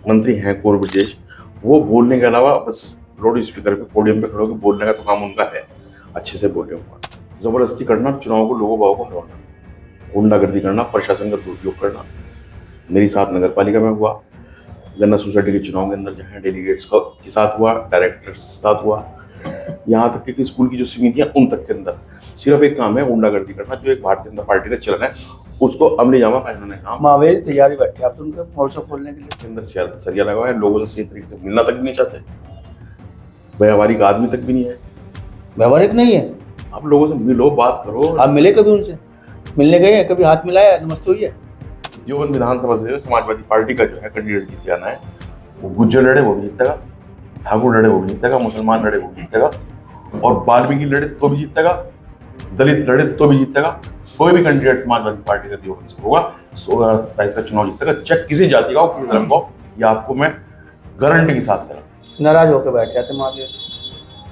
मंत्री हैं कुंवर ब्रजेश, वो बोलने के अलावा बस लाउड स्पीकर पे पोडियम पे खड़े होकर बोलने का तो काम उनका है, अच्छे से बोले होगा। जबरदस्ती करना, चुनाव को लोगों भाव को हरवाना, गुंडागर्दी करना, प्रशासन का दुरुपयोग करना। मेरी साथ नगर पालिका में हुआ, गन्ना सोसाइटी के चुनाव के अंदर जहाँ डेलीगेट्स के साथ हुआ, डायरेक्टर्स के साथ हुआ, यहाँ तक कि स्कूल की जो समितियां उन तक के अंदर सिर्फ एक काम है, गुंडागर्दी करना, जो एक भारतीय जनता पार्टी का चलन है, उसको अमली जामा पहनाने का काम। महावीर तैयारी बैठे आप तो उनका मोर्चा खोलने के लिए। अंदर सरिया लगा हुआ है, लोगों से सही तरीके से मिलना तक भी नहीं चाहते, व्यावहारिक आदमी तक भी नहीं है। व्यवहारिक नहीं है। आप लोगों से मिलो, बात करो। आप मिले कभी उनसे? मिलने गए हैं कभी? हाथ मिलाया, नमस्ते हुई है? देवबंद विधानसभा से समाजवादी पार्टी का जो है कैंडिडेट जीत जाना है, वो गुज्जर लड़े वो भी जीतेगा, ठाकुर लड़े वो भी जीतेगा, मुसलमान लड़े वो भी जीतेगा, और वाल्मीकि लड़े तो भी जीतेगा, दलित लड़े तो भी जीतेगा। कोई भी कैंडिडेट समाजवादी पार्टी का देवबंद से होगा, 2027 का चुनाव जीतेगा, चाहे किसी जाति का हो, किसी धर्म का हो। ये आपको मैं गारंटी के साथ करा। नाराज होकर बैठ जाते महावीर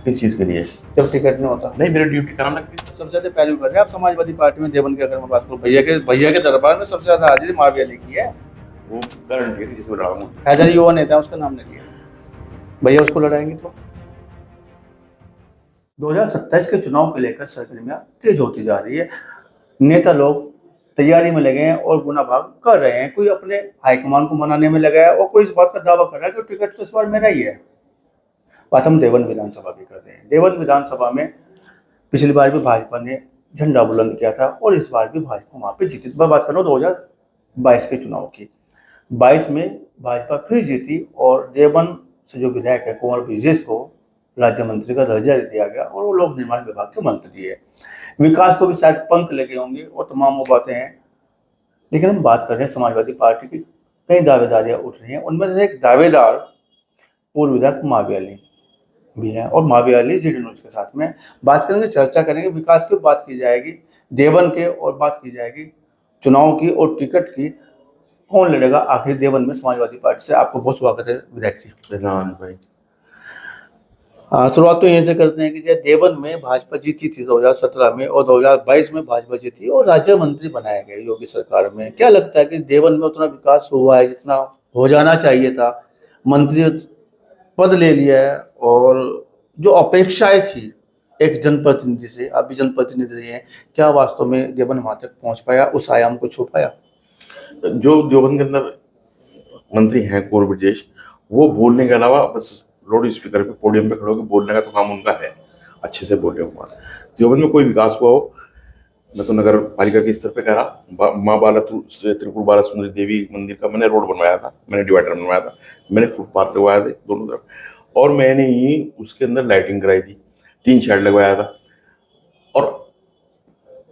किस चीज के लिए? जब टिकट नहीं होता। नहीं, मेरी ड्यूटी कराना लगती है। सबसे ज्यादा पैरवी कर रहे हैं आप समाजवादी पार्टी में देवबंद की। अगर मैं बात करूँ, भैया के दरबार में सबसे ज्यादा हाजिरी महावीर अली की है। वो गारंटी है, जिसको लड़ाऊंगा। हैदर युवा नेता है, उसका नाम नहीं लिया, भैया उसको लड़ाएंगे तो। 2027 के चुनाव को लेकर सरगर्मियां तेज होती जा रही है। नेता लोग तैयारी में लगे हैं और गुना भाग कर रहे हैं। कोई अपने हाईकमान को मनाने में लगा है और कोई इस बात का दावा कर रहा है कि टिकट तो इस बार मेरा ही है। बात हम देवबंद विधानसभा की कर रहे हैं। देवबंद विधानसभा में पिछली बार भी भाजपा ने झंडा बुलंद किया था और इस बार भी भाजपा वहां पे जीती। मैं बात कर रहा हूँ 2022 के चुनाव की। 22 में भाजपा फिर जीती और देवबंद से जो विधायक है कुंवर ब्रजेश को राज्य मंत्री का दर्जा दिया गया और वो लोक निर्माण विभाग के मंत्री है। विकास को भी शायद पंख लगे होंगे और तमाम वो बातें हैं। लेकिन हम बात कर रहे हैं समाजवादी पार्टी की कई दावेदारियां उठ रही हैं। उनमें से एक दावेदार पूर्व विधायक महावीर अली भी हैं और महावीर अली जी न्यूज के साथ में बात करेंगे, चर्चा करेंगे। विकास की बात की जाएगी, देवबंद के और बात की जाएगी चुनाव की और टिकट की। कौन लड़ेगा आखिर देवबंद में समाजवादी पार्टी से? आपको बहुत स्वागत है विधायक जी। धन्यवाद भाई। शुरुआत तो यहीं से करते हैं कि जब देवबंद में भाजपा जीती थी 2017 में और 2022 में भाजपा जीती और राज्य मंत्री बनाए गए योगी सरकार में। क्या लगता है कि देवबंद में उतना विकास हुआ है जितना हो जाना चाहिए था? मंत्री पद ले लिया है और जो अपेक्षाएं थी एक जनप्रतिनिधि से, आप भी जनप्रतिनिधि रहे हैं, क्या वास्तव में देवबंद वहां तक पहुंच पाया, उस आयाम को छू पाया? जो देवबंद के अंदर मंत्री हैं कुंवर ब्रजेश, वो बोलने के अलावा बस लाउड स्पीकर पे पोडियम पे खड़े होकर बोलने का तो काम उनका है, अच्छे से बोले होगा। देवबंद में कोई विकास हुआ हो, मैं तो नगर पालिका के स्तर पे कह रहा। माँ बाला त्रिपुर बाला सुंदरी देवी मंदिर का मैंने रोड बनवाया था, मैंने डिवाइडर बनवाया था, मैंने फुटपाथ लगवाया थे दोनों तरफ, और मैंने ही उसके अंदर लाइटिंग कराई थी, टीन शेड लगवाया था, और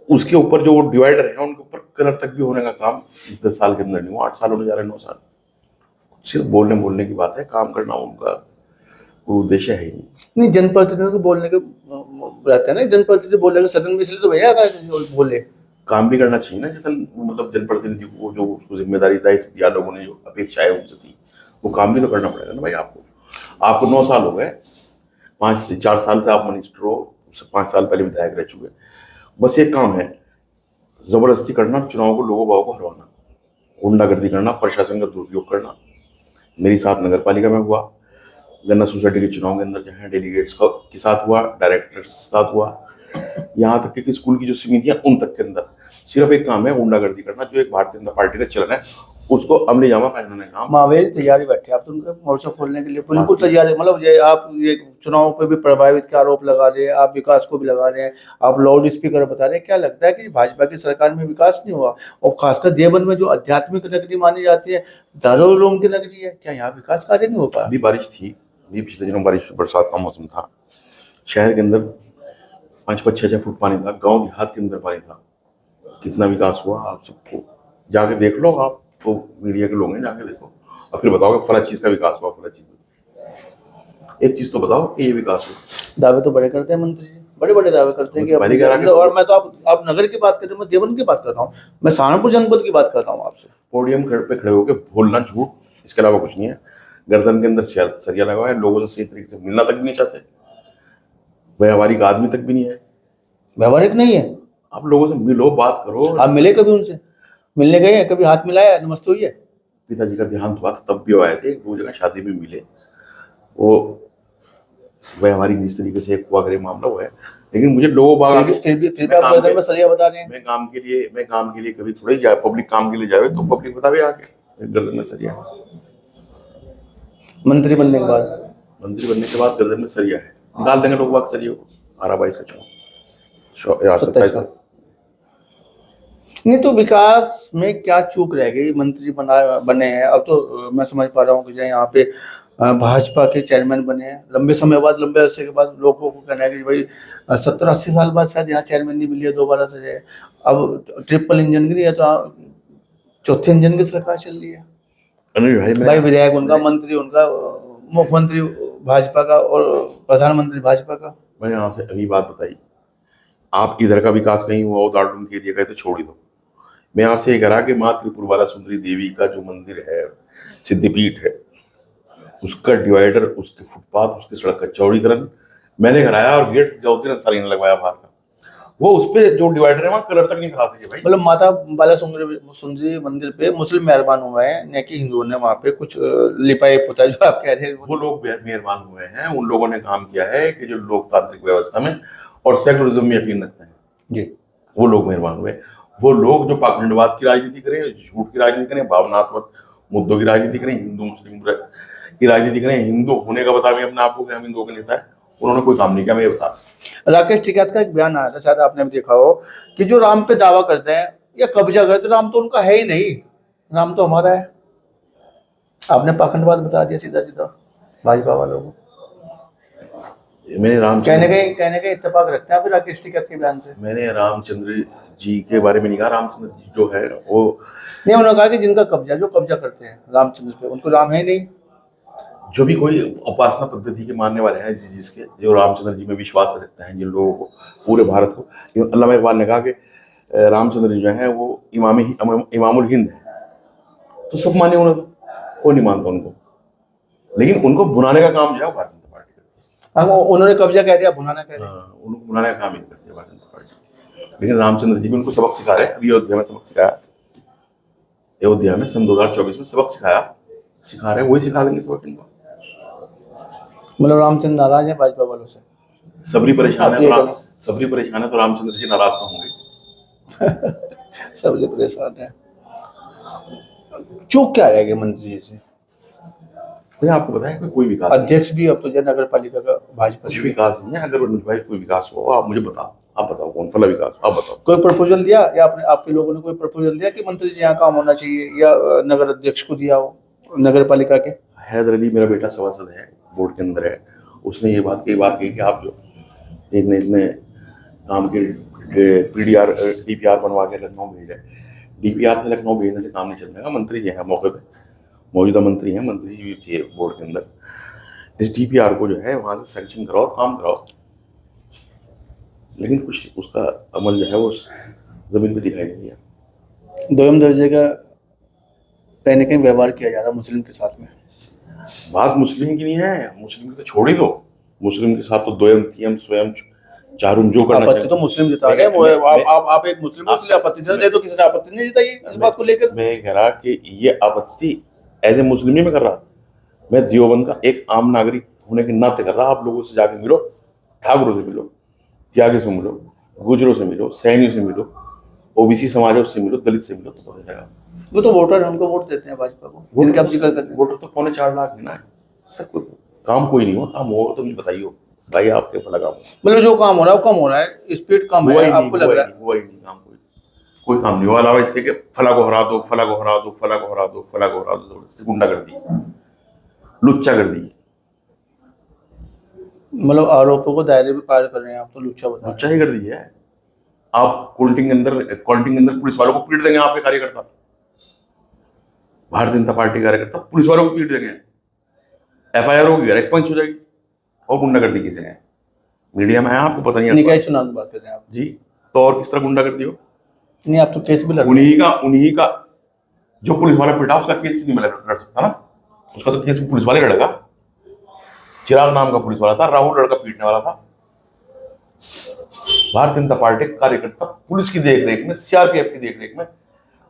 उसके ऊपर जो डिवाइडर है उनके ऊपर कलर तक भी होने का काम इस 10 साल के अंदर नहीं हुआ। 8 साल होने जा रहे हैं, 9 साल। सिर्फ बोलने की बात है, काम करना उनका कोई उद्देश्य है ही नहीं, जनप्रतिनिधि को बोलने के रहते हैं ना, जनप्रतिनिधि बोलने के सदन में, इसलिए तो भैया बोले। काम भी करना चाहिए ना, जितना मतलब जनप्रतिनिधि को जो उसको जिम्मेदारी दायित्व दिया लोगों ने, जो अपेक्षाएं उनसे थी, वो काम भी तो करना पड़ेगा ना भाई। आपको 9 साल हो गए, 5 से 4 साल से आप मिनिस्टर हो, उससे 5 साल पहले विधायक रह चुके। बस एक काम है, जबरदस्ती करना, चुनाव को लोगों भाव को हरवाना, गुंडागर्दी करना, प्रशासन का दुरुपयोग करना। मेरी साथ नगर पालिका में हुआ, गन्ना सोसाइटी के चुनाव के अंदर जहाँ डेलीगेट्स के साथ हुआ, डायरेक्टर्स के साथ हुआ, यहाँ तक कि स्कूल की जो समितियां उन तक के अंदर सिर्फ एक काम है, गुंडागर्दी करना, जो एक भारतीय जनता पार्टी का चलन है, उसको अमली जामा पहनाने का काम। महावीर तैयारी बैठे आप तो उनका मोर्चा खोलने के लिए बिल्कुल तैयारी। मतलब ये आप ये चुनाव पे भी प्रभावित के आरोप लगा रहे हैं, आप विकास को भी लगा रहे हैं, आप लाउड स्पीकर बता रहे हैं। क्या लगता है कि भाजपा की सरकार में विकास नहीं हुआ? और खासकर देवबंद में जो आध्यात्मिक नगरी मानी जाती है, धरोहरों की नगरी है, क्या यहाँ विकास कार्य नहीं हो पाया? अभी बारिश थी, अभी पिछले दिनों बारिश, बरसात का मौसम था, शहर के अंदर 5-5, 6-6 फुट पानी था, गाँव देहात के अंदर पानी था। कितना विकास हुआ आप सबको जाके देख लो, आप तो मीडिया के लोग हैं, जाके देखो और फिर बताओ कि फला चीज का विकास हुआ, फला चीज। एक चीज तो बताओ कि ये विकास हुआ। दावे तो बड़े करते हैं मंत्री जी, बड़े बड़े दावे करते हैं कि और मैं तो आप नगर की बात कर रहे हैं, मैं देवबंद की बात कर रहा हूँ, मैं सहारनपुर जनपद की बात कर रहा हूँ आपसे। पोडियम पे खड़े होकर बोलना झूठ, इसके अलावा कुछ नहीं है। गर्दन के अंदर सरिया लगा हुआ है, लोगों से सही तरीके से मिलना तक भी नहीं चाहते, व्यावहारिक आदमी तक भी नहीं है। व्यवहारिक नहीं है। आप लोगों से मिलो, बात करो। आप मिले कभी उनसे? मिलने गए हैं कभी? हाथ मिलाया, नमस्ते हुई है? पिताजी का देहांत हुआ तब भी वो आए थे, 2 जगह शादी में मिले। वो व्यवहारिक जिस तरीके से हुआ करे मामला वो है, लेकिन मुझे लोगों बाग आगे फिर भी आप गर्दन में सरिया बता रहे हैं। मैं काम के लिए कभी थोड़ी जाए, पब्लिक काम के लिए जाए तो पब्लिक बतावे आके गर्दन में सरिया है। मंत्री बनने के बाद गर्दन में सरिया है, निकाल देंगे लोग बाग सरिया को। 12-22 का चुनाव यार 27 का। नहीं तो विकास में क्या चूक रह गई? मंत्री बने हैं, अब तो मैं समझ पा रहा हूँ कि जो यहाँ पे भाजपा के चेयरमैन बने हैं, लंबे समय बाद, लंबे अरसे के बाद लोगों को कहना है कि भाई 70-80 साल बाद शायद यहाँ चेयरमैन नहीं मिली है दोबारा से जो है। अब ट्रिपल इंजन की है तो चौथे इंजन की सरकार चल रही है। अनिल भाई विधायक उनका, मंत्री उनका, मुख्यमंत्री भाजपा का और प्रधानमंत्री भाजपा का। मैंने आपसे अभी बात बताई, आप इधर का विकास कहीं हुआ हो दार्डून के एरिया का तो छोड़ ही दो। मैं आपसे ये कह रहा कि माँ त्रिपुरवाला सुंदरी देवी का जो मंदिर है, सिद्धिपीठ है, उसका डिवाइडर, उसके फुटपाथ, उसकी सड़क का चौड़ीकरण मैंने कराया और गेट जौहरीन अंसारी ने लगवाया बाहर का। वो उस पे जो डिवाइडर है वहाँ कलर तक नहीं करा सके भाई। मतलब माता बाला सुंदरी मंदिर पे मुस्लिम मेहरबान हुए हैं, न कि हिंदुओं ने वहाँ पे कुछ लिपाई पुताई जो आप कह रहे हैं। वो लोग मेहरबान हुए हैं, उन लोगों ने काम किया है कि जो लोकतांत्रिक व्यवस्था में और सेकुलरिज्म में यकीन रखते हैं जी, वो लोग मेहरबान हुए। वो लोग जो पाखंडवाद की राजनीति करें, झूठ की राजनीति करें, भावनात्मक मुद्दों की राजनीति करें, हिंदू मुस्लिम की राजनीति करें, हिंदू होने का बतावे अपने आप को कि हम हिंदुओं के नेता है, उन्होंने कोई काम नहीं किया। मैं ये बता, राकेश टिकैत का एक बयान आया था, शायद आपने भी देखा हो, कि जो राम पे दावा करते हैं या कब्जा करते हैं, राम तो उनका है ही नहीं, राम तो हमारा है। आपने पाखंडवाद बता दिया सीधा सीधा भाजपा वालों को। मैंने कहने का इत्तेफाक रखते हैं आप राकेश टिकैत के बयान से। मैंने रामचंद्र जी के बारे में नहीं कहा। रामचंद्र जी जो है वो नहीं, उन्होंने कहा कि जिनका कब्जा, जो कब्जा करते हैं रामचंद्र पे, उनको राम है नहीं। जो भी कोई उपासना पद्धति के मानने वाले हैं, जिसके जो रामचंद्र जी में विश्वास रखते हैं, जिन लोगों को, पूरे भारत को, अल्लामा इकबाल ने कहा कि रामचंद्र जी जो है वो इमामुल हिंद है, तो सब माने उन्हें, तो कोई नहीं मानता उनको, लेकिन उनको बुलाने का काम जो है भारतीय जनता पार्टी करती है। उन्होंने कब्जा कह दिया, बुलाना कह दिया। उनको बुलाने का काम ही करती है भारतीय जनता पार्टी। लेकिन रामचंद्र जी भी उनको सबक सिखा रहे हैं। अभी अयोध्या में सबक सिखाया, अयोध्या में सन 2024 में सबक सिखा रहे हैं, वही सिखा देंगे सबक इनको। मतलब रामचंद्र नाराज है भाजपा वालों से, सबरी परेशान है तो रामचंद्र जी नाराज तो होंगे। सबरी परेशान है। चूक क्या रह गए मंत्री जी से? मैंने आपको बताया कोई विकास, अध्यक्ष भी अब तो जय नगर पालिका का भाजपा कुछ विकास नहीं है। अगर भाई कोई विकास हो आप मुझे बताओ, आप बताओ कौन फला विकास, आप बताओ। कोई प्रपोजल दिया या आपके लोगों ने कोई प्रपोजल दिया कि मंत्री जी यहाँ काम होना चाहिए, या नगर अध्यक्ष को दिया हो नगर पालिका के? हैदर अली मेरा बेटा सभासद है, बोर्ड के अंदर है, उसने ये बात कई बार कही कि आप जो इतने काम के DPR बनवा के लखनऊ भेजे, DPR से लखनऊ भेजने से काम नहीं चल पाएगा। मंत्री जी हैं मौके पे, मौजूदा मंत्री हैं, मंत्री भी थे बोर्ड के अंदर। इस DPR को जो है वहाँ से सैंक्शन कराओ, काम कराओ, लेकिन कुछ उसका अमल जो है वो जमीन पे दिखाई नहीं दिया। दोयम दर्जे का कहीं ना कहीं व्यवहार किया जा रहा है मुस्लिम के साथ में। बात मुस्लिम की नहीं है, मुस्लिम की तो छोड़ ही दो, मुस्लिम के साथ तो दोयम तियम स्वयं चारुम जो करना चाहिए। तो मुस्लिम जता रहे हैं, आप एक मुस्लिम हो इसलिए आपत्ति जता रहे, तो किसी ने आपत्ति नहीं जताई इस बात को लेकर। मैं कह रहा कि ये आपत्ति एज ए मुस्लिम नहीं मैं कर रहा, मैं देवबंद का एक आम नागरिक होने के नाते कर रहा। आप लोगों से जाके मिलो, ठाकुरों से मिलो, त्यागी से मिलो, गुजरों से मिलो, सैनियों से मिलो, OBC समाजों से मिलो, दलित से मिलो, तो पता चलेगा। वो तो वोटर है, उनको वोट देते हैं भाजपा को, जिनका आप जिक्र करते हैं। वोटर तो 4.25 लाख है ना, सब कुछ काम कोई नहीं हुआ। काम हो तो मुझे बताइए भाई, आपके भला काम मतलब जो काम हो रहा है वो कम हो रहा है, स्पीड कम है, आपको लग रहा है? वही नहीं काम, कोई काम नहीं हुआ, अलावा इसके कि फला को हरा दो, फला को हरा दो, फला को हरा दो, फला को हरा दो, जबरदस्ती गुंडा कर दी, लुच्चा कर दी। मतलब आरोपों को दायरे में पार कर रहे हैं आप, तो लुच्चा बता। लुच्चा ही कर दी है। आप काउंटिंग के अंदर पुलिस वालों को पीट देंगे, आपके कार्यकर्ता, भारतीय जनता पार्टी कार्यकर्ता पुलिस वालों को पीट देंगे, FIR होगी, एक्सपंस हो जाएगी, और गुंडागर्दी किसे है? मीडिया में है, आपको पता नहीं है। निकाय चुनाव की बात कर रहे हैं आप जी, तो और किस तरह गुंडागर्दी हो? नहीं, आप तो केस भी लड़ रहे उन्हीं का जो पुलिस वाला पीटा उसका केस नहीं लड़ सकता ना, उसका तो केस पुलिस वाले लड़ेगा। चिराग नाम का पुलिस वाला था, राहुल लड़का पीटने वाला था। भारतीय जनता पार्टी कार्यकर्ता पुलिस की देखरेख में, CRPF की देखरेख में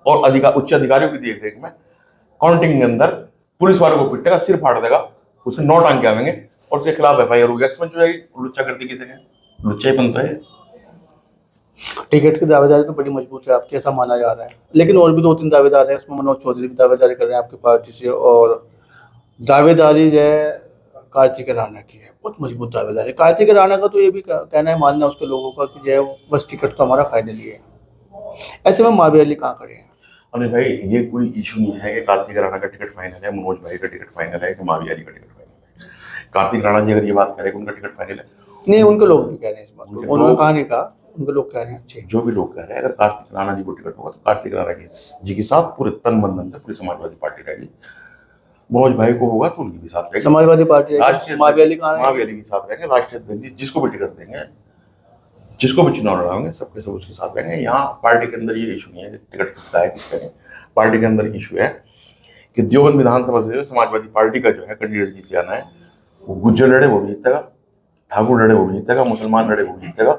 और उच्च अधिकारियों की देखरेख में काउंटिंग के अंदर पुलिस वालों को पिटेगा, सिर फाड़ देगा, उसके 9 टांग के आवेंगे और उसके खिलाफ FIR होगी, एक्सपेंस हो जाएगी। लुच्चा कर दी किसी ने, लुच्चा ही बनता है। टिकट की दावेदारी तो बड़ी मजबूत है आपकी, ऐसा माना जा रहा है, लेकिन और भी 2-3 दावेदार हैं, उसमें मनोज चौधरी भी दावेदारी कर रहे हैं आपकी पार्टी से, और दावेदारी जो है कार्तिक राणा की है, बहुत मजबूत दावेदारी है। कार्तिक राणा का तो ये भी कहना है, मानना है उसके लोगों का कि जो है बस टिकट तो हमारा फाइनल ही है। ऐसे में मावी अली कहाँ खड़े हैं? अरे भाई, ये कोई इशू नहीं है कि कार्तिक राणा का टिकट फाइनल है, मनोज भाई का टिकट फाइनल है कि मावी अली का टिकट फाइनल है। कार्तिक राणा जी अगर ये बात करें कि उनका टिकट फाइनल है, नहीं, उनके लोग भी कह रहे हैं इस बात को, उनके उन्होंने लोग- कहा नहीं कहा, उनके लोग कह रहे हैं। अच्छे जो भी लोग कह रहे हैं, अगर कार्तिक राणा जी को टिकट होगा तो कार्तिक राणा जी के साथ पूरे तन मन धन से पूरी समाजवादी पार्टी रहेगी। मनोज भाई को होगा तो उनकी भी साथ रहेगी, समाजवादी पार्टी राष्ट्रीय मावी अली कहाँ मावी अली के साथ रहेंगे, राष्ट्रीय अध्यक्ष जी जिसको भी टिकट देंगे, जिसको भी चुनाव लड़ाएंगे, सबके सब उसके साथ रहेंगे। यहाँ पार्टी के अंदर ये इशू नहीं है कि टिकट किसका है किसका नहीं। पार्टी के अंदर इशू है कि देवबंद विधानसभा से जो समाजवादी पार्टी का जो है कैंडिडेट जीत जाना है, वो गुज्जर लड़े वो भी जीतेगा, ठाकुर लड़े वो भी जीतेगा, मुसलमान लड़े वो भी जीतेगा,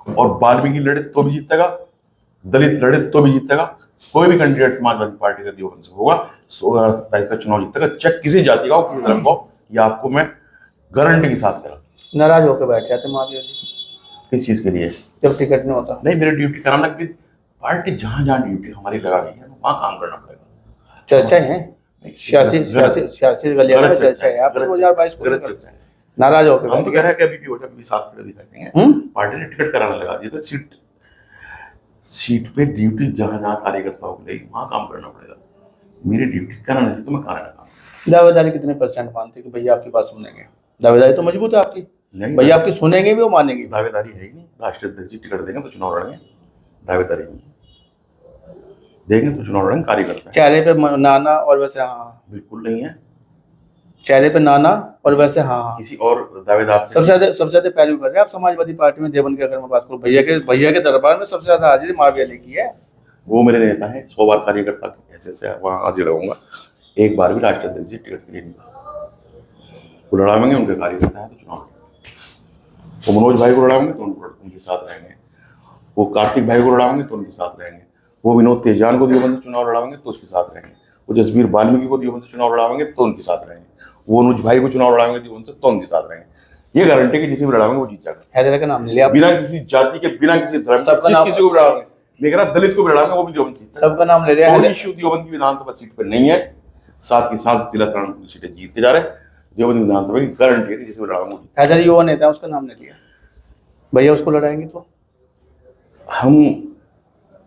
और वाल्मीकि लड़े तो भी जीतेगा, दलित लड़े तो भी जीतेगा। कोई भी कैंडिडेट समाजवादी पार्टी का देवबंद से होगा 2027 का चुनाव जीतेगा, चाहे किसी जाति का हो, किसी धर्म का हो। ये आपको मैं गारंटी के साथ करा। नाराज होकर बैठ जाते मावी अली किस चीज के लिए? जब टिकट नहीं होता। नहीं, मेरी ड्यूटी कराना लगती, पार्टी जहां जहां ड्यूटी हमारी लगा रही है वहां काम करना पड़ेगा। चर्चाएं हैं, सियासी गलियां में चर्चा है। आप 2022 को गलत चर्चा है। नाराज होकर हम तो कह रहे हैं कि अभी भी हो जाए, अभी साथ खड़े दिखा देंगे। पार्टी ने टिकट कराना लगा दिया था, सीट पे ड्यूटी जहां जहां कार्यकर्ताओं को लेगी वहां काम करना पड़ेगा। मेरी ड्यूटी कराना नहीं तो मैं कराना काम। दावेदारी कितने % मानते कि भैया आपकी बात सुनेंगे? दावेदारी तो मजबूत है आपकी, भैया आपकी सुनेंगे भी और मानेंगे भी। दावेदारी है ही नहीं। राष्ट्रीय अध्यक्ष जी टिकट देंगे तो चुनाव लड़ेंगे, दावेदारी नहीं देंगे तो चुनाव लड़ेंगे। कार्यकर्ता चेहरे पे नाना और वैसे हाँ, बिल्कुल नहीं है। चेहरे पे नाना और वैसे हाँ। किसी और दावेदार से सबसे ज्यादा पैरवी कर रहे हैं आप समाजवादी पार्टी में। देवबंद की अगर मैं बात करूँ, भैया के दरबार में सबसे ज्यादा हाजिरी मावी अली की है। वो मेरे नेता है, 100 बार कार्यकर्ता ऐसे वहां हाजिर रहूंगा, एक बार भी राष्ट्रीय अध्यक्ष जी टिकट के लिए नहीं। वो लड़ाएंगे, उनके कार्यकर्ता है तो चुनाव। वो मनोज भाई को लड़ाएंगे तो उनके साथ रहेंगे, वो कार्तिक भाई को लड़ाएंगे तो उनके साथ रहेंगे, वो विनोद तेजान को देवबंद से चुनाव लड़ाएंगे तो उसके साथ रहेंगे, वो जसवीर वाल्मीकि को देवबंद से चुनाव लड़ाएंगे तो उनके साथ रहेंगे, वो अनुज भाई को चुनाव लड़ाएंगे देवबंद से तो उनके साथ रहेंगे। ये गारंटी कि जिसे भी लड़ाएंगे वो जीत जाएगा। हैदरा का नाम ले लिया, बिना किसी जाति के, बिना किसी धर्म के, जिस किसी को भी लड़ाएंगे, मैं कह रहा दलित को भी लड़ाएंगे वो भी देवबंद जीतता है। सबका नाम ले लिया। कोई इशू देवबंद की विधानसभा सीट पर नहीं है। साथ के साथ जिला की सीटें जीत के जा रहे हैं। देवबंद विधानसभा की गारंटी है कि जिसे भी लड़ाएंगे वो जीतेगा। हैदर युवा नेता है, उसका नाम ले लिया, भैया उसको लड़ाएंगे तो। हम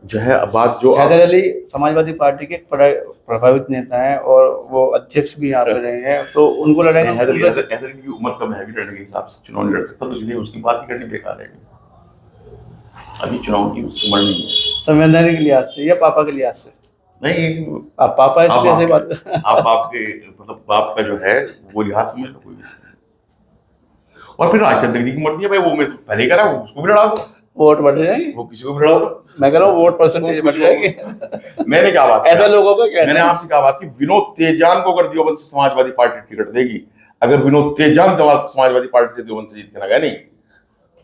जो है अब बात जो हैदर अली समाजवादी पार्टी के प्रभावित नेता हैं और वो अध्यक्ष भी यहाँ पे रहे हैं, तो उनको लड़ाएंगे। हैदर की उम्र कम है, अभी लड़ने के हिसाब से चुनाव नहीं लड़ सकता, तो इसलिए उसकी बात ही करनी बेकार है। अभी चुनाव की उसकी उम्र नहीं है। संवैधानिक लिहाज से या पापा के लिहाज से? नहीं, आप पापा इसलिए ऐसे बात आप आपके मतलब बाप का जो है वो लिहाज समझ लो, कोई भी। और फिर राष्ट्रीय अध्यक्ष की मर्जी है भाई, वो मैं पहले कह रहा हूँ उसको भी लड़ा दो, वोट बढ़ जाएंगे, वो किसी को भी लड़ा दो। मैं कह रहा हूँ वोट परसेंटेज बढ़ जाएगी। मैंने क्या बात ऐसा लोगों का कहना मैंने है। आपसे कहा बात कि विनोद तेजान को अगर देवबंद से समाजवादी पार्टी टिकट देगी, अगर विनोद तेजान समाजवादी पार्टी से देवबंद से जीत के ना गया नहीं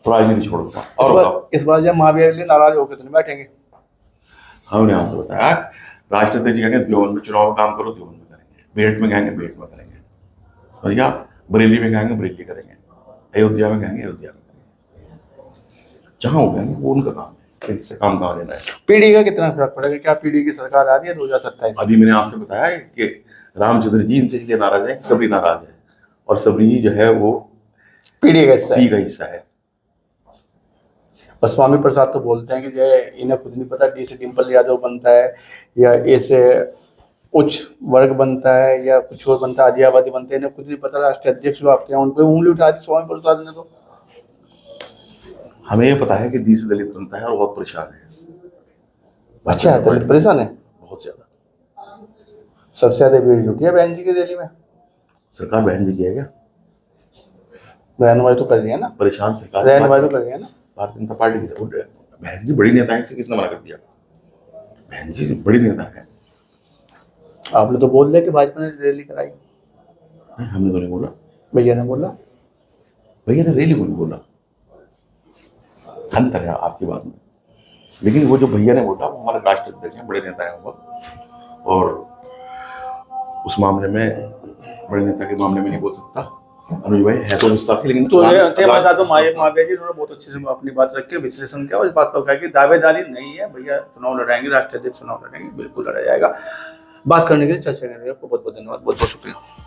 तो राजनीति छोड़ दूंगा। और बताओ, इस बार जब मावी अली नाराज होकर तो नहीं बैठेंगे? हमने आपसे बताया राष्ट्रीय अध्यक्ष कहेंगे देवबंद में चुनाव का काम करो, देवबंद में करेंगे, बेट में कहेंगे बेट में करेंगे, भैया बरेली में कहेंगे बरेली करेंगे, अयोध्या में कहेंगे अयोध्या में करेंगे, जहां हो कहेंगे वो उनका काम है, इससे काम कहाँ लेना है। पीढ़ी का कितना फर्क पड़ेगा? क्या पीढ़ी की सरकार आ रही है 2027? अभी मैंने आपसे बताया कि रामचंद्र जी इनसे इसलिए नाराज है, सबरी नाराज है, और सबरी जो है वो पीढ़ी का हिस्सा पी का हिस्सा है। और स्वामी प्रसाद तो बोलते हैं कि जो है इन्हें खुद नहीं पता डी से डिम्पल यादव बनता है या ए से उच्च वर्ग बनता है या कुछ और बनता है, आदिवासी बनते हैं, इन्हें खुद नहीं पता। राष्ट्रीय अध्यक्ष जो आपके यहाँ उन पर उंगली उठा दी स्वामी प्रसाद ने। तो हमें ये पता है कि डी से दलित बनता है और बहुत परेशान है। अच्छा है, दलित परेशान है बहुत ज्यादा। सबसे ज्यादा भीड़ जुटी है बहन जी की रैली में। सरकार बहन जी की है क्या? रहनुमाई तो कर रही है ना, परेशान सरकार रहनुमाई तो कर रही है ना भारतीय जनता पार्टी की। बहन जी बड़ी नेता है, इसे किसने मना कर दिया? बहन जी बड़ी नेता है। आपने तो बोल दिया कि भाजपा ने रैली कराई। नहीं, हमने तो नहीं बोला, भैया ने बोला। भैया ने रैली को नहीं बोला, अंतर है आपकी बात में। लेकिन वो जो भैया ने बोला वो हमारे राष्ट्रीय अध्यक्ष हैं, बड़े नेता हैं वो, और उस मामले में, बड़े नेता के मामले में नहीं बोल सकता अनुज भाई, है तो मुस्ताफी, लेकिन तो माविया जी उन्होंने बहुत अच्छे से अपनी बात रखी, विश्लेषण किया और इस बात को कहा कि दावेदारी नहीं है भैया, चुनाव लड़ाएंगे, राष्ट्रीय अध्यक्ष चुनाव लड़ेंगे, बिल्कुल लड़ा जाएगा। बात करने के लिए, चर्चा करने के लिए आपको बहुत बहुत धन्यवाद, बहुत बहुत शुक्रिया।